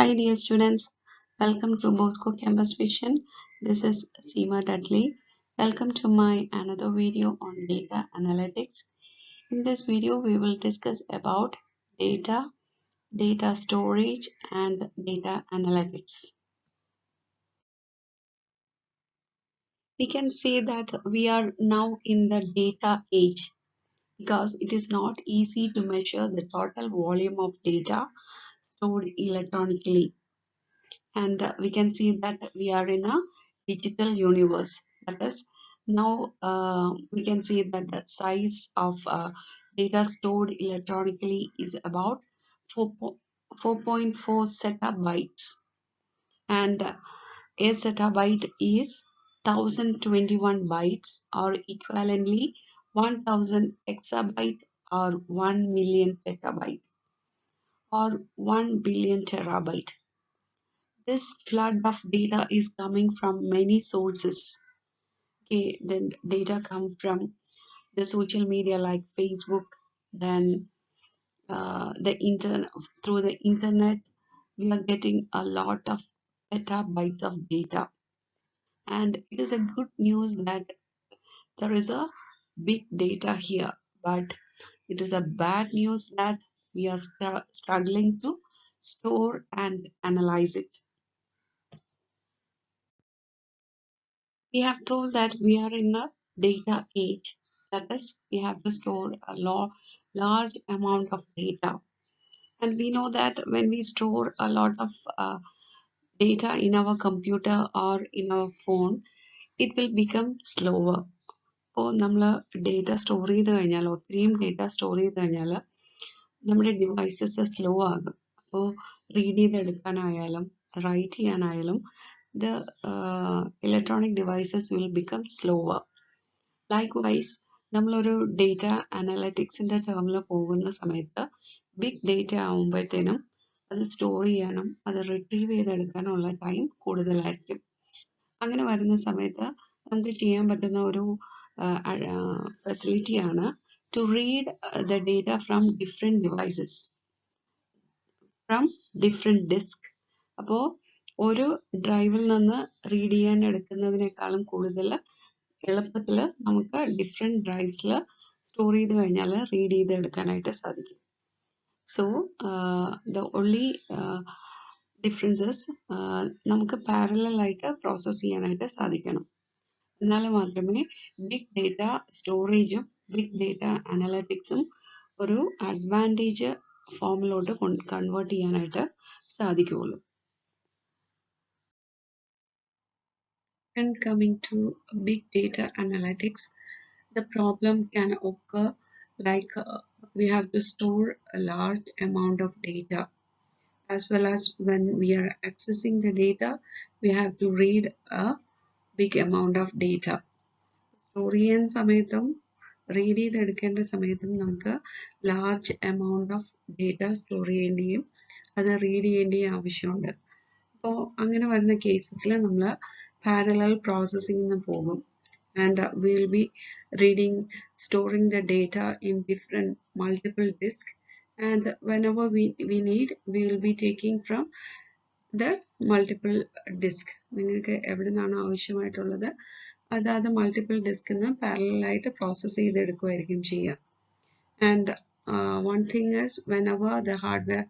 Hi dear students, welcome to Bosco Campus Vision. This is Seema Dudley. Welcome to my another video on data analytics. In this video, we will discuss about data, data storage and data analytics. We can say that we are now in the data age because it is not easy to measure the total volume of data stored electronically. And we can see that we are in a digital universe. That is, now we can see that the size of data stored electronically is about 4.4 zettabytes, and a zettabyte is 1021 bytes, or equivalently 1000 exabyte, or 1 million petabyte, or 1 billion terabyte. This flood of data is coming from many sources. Okay, then data come from the social media like Facebook, then through the internet, we are getting a lot of petabytes of data. And it is a good news that there is a big data here, but it is a bad news that we are struggling to store and analyze it. We have told that we are in a data age. That is, we have to store a large amount of data. And we know that when we store a lot of data in our computer or in our phone, it will become slower. അപ്പോൾ നമ്മൾ data store ചെയ്ത് കഴിഞ്ഞാൽ, ഒത്തിരിയും data store ചെയ്ത് കഴിഞ്ഞാൽ നമ്മുടെ devices slow ആകും. അപ്പോൾ റീഡ് ചെയ്തെടുക്കാനായാലും റൈറ്റ് ചെയ്യാനായാലും the electronic devices will become slower. Likewise, നമ്മളൊരു ഡേറ്റ അനലറ്റിക്സിന്റെ ടേമിൽ പോകുന്ന സമയത്ത് ബിഗ് ഡേറ്റ ആകുമ്പോഴത്തേനും അത് സ്റ്റോർ ചെയ്യാനും അത് റിട്രീവ് ചെയ്തെടുക്കാനുള്ള ടൈം കൂടുതലായിരിക്കും. അങ്ങനെ വരുന്ന സമയത്ത് നമുക്ക് ചെയ്യാൻ പറ്റുന്ന ഒരു ഫെസിലിറ്റിയാണ് to read the data from different devices, from different disk. അപ്പോൾ ഒരു ഡ്രൈവിൽ നിന്ന് റീഡ് ചെയ്യാൻ എടുക്കുന്നതിനേക്കാളും കൂടുതൽ എളുപ്പത്തിൽ നമുക്ക് ഡിഫറെൻറ്റ് ഡ്രൈവ്സിൽ സ്റ്റോർ ചെയ്ത് കഴിഞ്ഞാൽ റീഡ് ചെയ്ത് എടുക്കാനായിട്ട് സാധിക്കും. സോ ദ ഓൺലി ഡിഫറൻസസ് നമുക്ക് പാരലായിട്ട് പ്രോസസ്സ് ചെയ്യാനായിട്ട് സാധിക്കണം. എന്നാൽ മാത്രമേ ബിഗ് ഡേറ്റ സ്റ്റോറേജും ബിഗ് ഡേറ്റ അനലറ്റിക്സും ഒരു അഡ്വാൻറ്റേജ് ഫോമിലോട്ട് കൺവേർട്ട് ചെയ്യാനായിട്ട് സാധിക്കുകയുള്ളൂ. When coming to big data analytics, the problem can occur like we have to store a large amount of data, as well as when we are accessing the data, we have to read a big amount of data. Store ചെയ്യാൻ സമയത്തും read ചെയ്തെടുക്കേണ്ട സമയത്തും നമുക്ക് large amount of data store ചെയ്യേണ്ടിയും അത് റീഡ് ചെയ്യേണ്ടിയും ആവശ്യമുണ്ട്. അപ്പോൾ അങ്ങനെ വരുന്ന കേസസിൽ നമ്മൾ parallel processing in the program, and we will be storing the data in different multiple disks, and whenever we need, we will be taking from the multiple disk. നിങ്ങൾക്ക് എവിടുന്നാണ് ആവശ്യമായിട്ടുള്ളത് അതാത് മൾട്ടിപ്പിൾ ഡിസ്കിന്ന് പാരലായിട്ട് പ്രോസസ്സ് ചെയ്തെടുക്കുമായിരിക്കും ചെയ്യുക. And one thing is, whenever the hardware,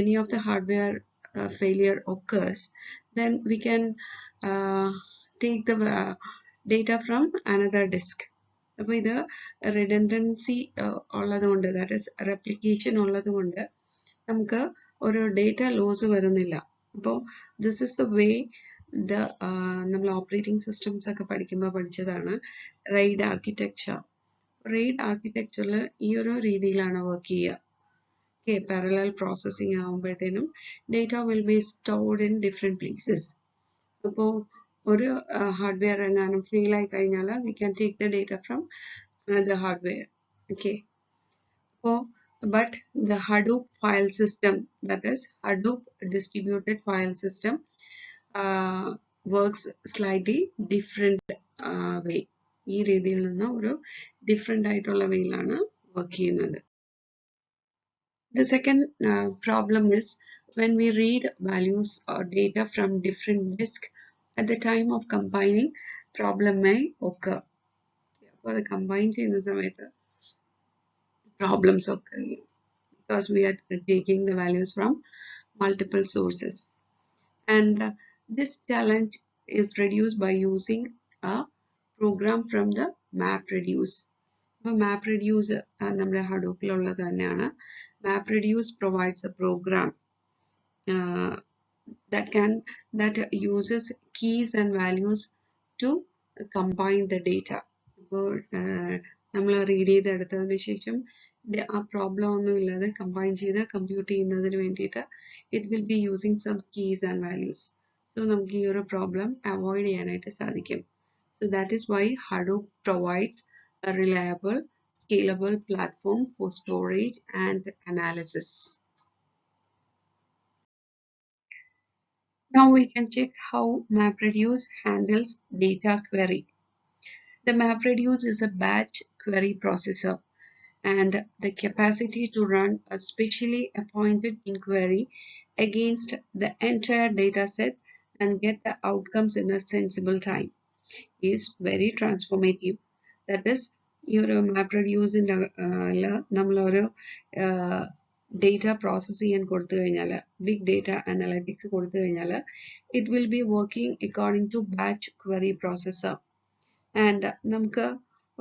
any of the hardware failure occurs, then we can take the data from another disk. അപ്പോൾ ഇത് redundancy ഉള്ളതുകൊണ്ട്, that is replication ഉള്ളതുകൊണ്ട് നമുക്ക് ഒരു ഡേറ്റ ലോസ് വരുന്നില്ല. അപ്പോൾ ദിസ് ഇസ് ദ വേ നമ്മൾ operating systems ഒക്കെ പഠിക്കുമ്പോൾ പഠിച്ചതാണ് റെയ്ഡ് ആർക്കിടെക്ചർ. റെയ്ഡ് ആർക്കിടെക്ചറിൽ ഈ ഒരു രീതിയിലാണ് വർക്ക് ചെയ്യുക. ഓക്കെ, പാരലൽ പ്രോസസ്സിംഗ് ആകുമ്പോഴത്തേനും data will be stored in different places. അപ്പോൾ ഒരു ഹാർഡ്വെയർ എങ്ങാനും ഫെയിൽ ആയി കഴിഞ്ഞാൽ we can take the data from another hardware. Okay, അപ്പോൾ but the Hadoop file system, that is Hadoop distributed file system works slightly different way. ഈ രീതിയിൽ നിന്ന് ഒരു ഡിഫറെൻ്റ് ആയിട്ടുള്ള വേയിലാണ് വർക്ക് ചെയ്യുന്നത്. The second problem is When we read values or data from different disks at the time of combining, problem may occur. അപ്പോൾ അത് combine ചെയ്യുന്ന സമയത്ത് problems occur because we are taking the values from multiple sources. And this challenge is reduced by using a program from the MapReduce. MapReduce നമ്മുടെ ഹഡൂപ്പിലുള്ളത് തന്നെയാണ്. MapReduce provides a program that uses keys and values to combine the data. അപ്പോൾ നമ്മൾ read ചെയ്തെടുത്തതിന് ശേഷം ആ problem ഒന്നും ഇല്ലാതെ combine ചെയ്ത് കമ്പ്യൂട്ട് ചെയ്യുന്നതിന് വേണ്ടിയിട്ട് it will be using some keys and values. So നമുക്ക് ഈ ഒരു പ്രോബ്ലം അവോയ്ഡ് ചെയ്യാനായിട്ട് സാധിക്കും. So that is why Hadoop provides a reliable, scalable platform for storage and analysis. Now we can check how MapReduce handles data query. The MapReduce is a batch query processor, and the capacity to run a specially appointed inquiry against the entire dataset and get the outcomes in a sensible time is very transformative. That is, your MapReduce in നമ്മളൊരു data processing and കൊടുത്തു കഴിഞ്ഞാൽ big data analytics കൊടുത്തു കഴിഞ്ഞാൽ it will be working according to batch query processor. And നമുക്ക്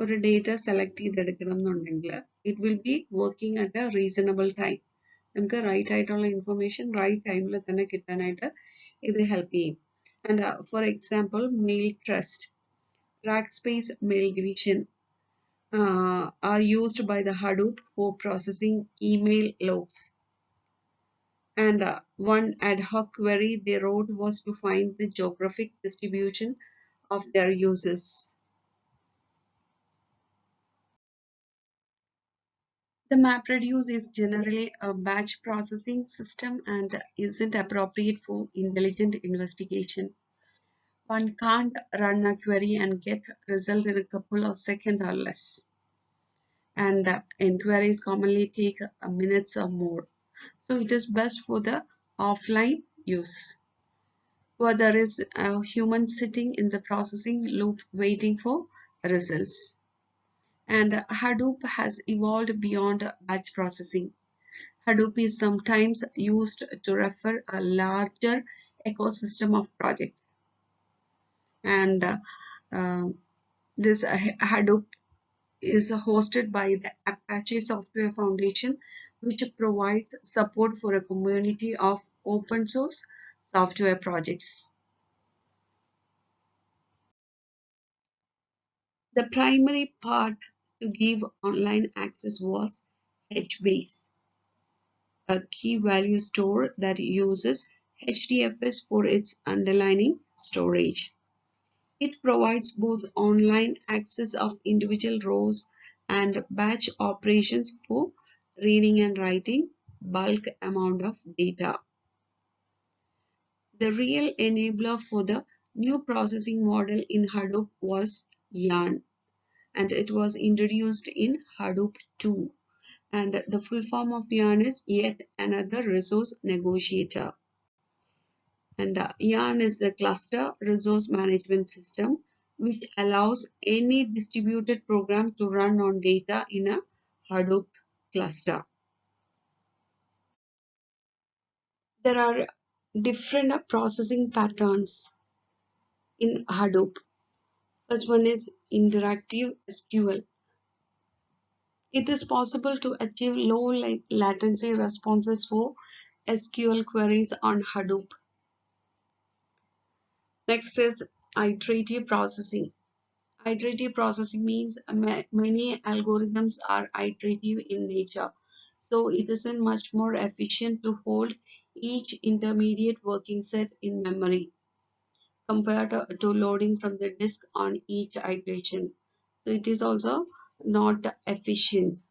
ഒരു data select ചെയ്തെടുക്കണം എന്നുണ്ടെങ്കിൽ it will be working at a reasonable time. നമുക്ക് റൈറ്റ് ആയിട്ടുള്ള ഇൻഫർമേഷൻ റൈറ്റ് ടൈമിൽ തന്നെ കിട്ടാനായിട്ട് ഇത് ഹെൽപ്പ് ചെയ്യും. And for example, mail trust, Rackspace mail division are used by the Hadoop for processing email logs. And one ad hoc query they wrote was to find the geographic distribution of their users. The MapReduce is generally a batch processing system and isn't appropriate for intelligent investigation. One can't run a query and get result in a couple of seconds or less. And the inquiries commonly take minutes or more. So it is best for the offline use, where there is a human sitting in the processing loop waiting for results. And Hadoop has evolved beyond batch processing. Hadoop is sometimes used to refer a larger ecosystem of projects. And this Hadoop is hosted by the Apache Software Foundation, which provides support for a community of open source software projects. The primary part to give online access was HBase, a key value store that uses HDFS for its underlying storage. It provides both online access of individual rows and batch operations for reading and writing bulk amount of data. The real enabler for the new processing model in Hadoop was Yarn, and it was introduced in Hadoop 2. And the full form of Yarn is yet another resource negotiator. And Yarn is a cluster resource management system which allows any distributed program to run on data in a Hadoop cluster. There are different processing patterns in Hadoop. First one is interactive SQL. It is possible to achieve low latency responses for SQL queries on Hadoop. Next is iterative processing. Iterative processing means many algorithms are iterative in nature, so it isn't much more efficient to hold each intermediate working set in memory compared to loading from the disk on each iteration. So it is also not efficient.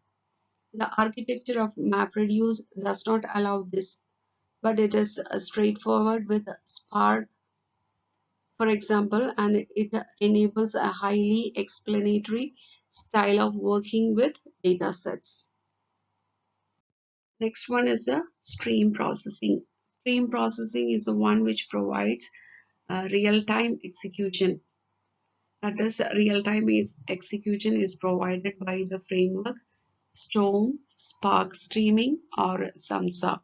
The architecture of MapReduce does not allow this, but it is straightforward with Spark, for example, and it enables a highly explanatory style of working with data sets. Next one is a stream processing. Stream processing is the one which provides real-time execution. That is, real-time execution is provided by the framework Storm, Spark Streaming, or SAMSA,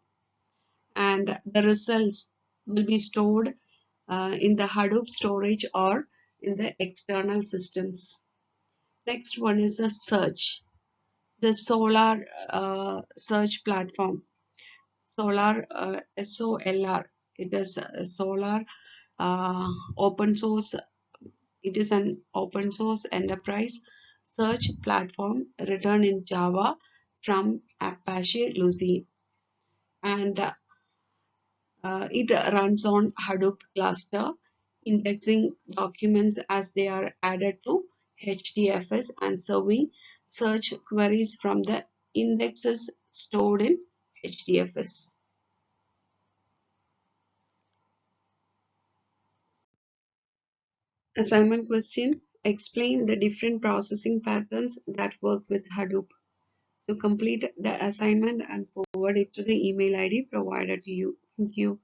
and the results will be stored in the Hadoop storage or in the external systems. Next one is the search. The Solar search platform. Solar SOLR. It is a Solar open source. It is an open source enterprise search platform written in Java from Apache Lucene, and it runs on Hadoop cluster, indexing documents as they are added to HDFS and serving search queries from the indexes stored in HDFS. Assignment question: explain the different processing patterns that work with Hadoop. So complete the assignment and forward it to the email ID provided to you. Thank you.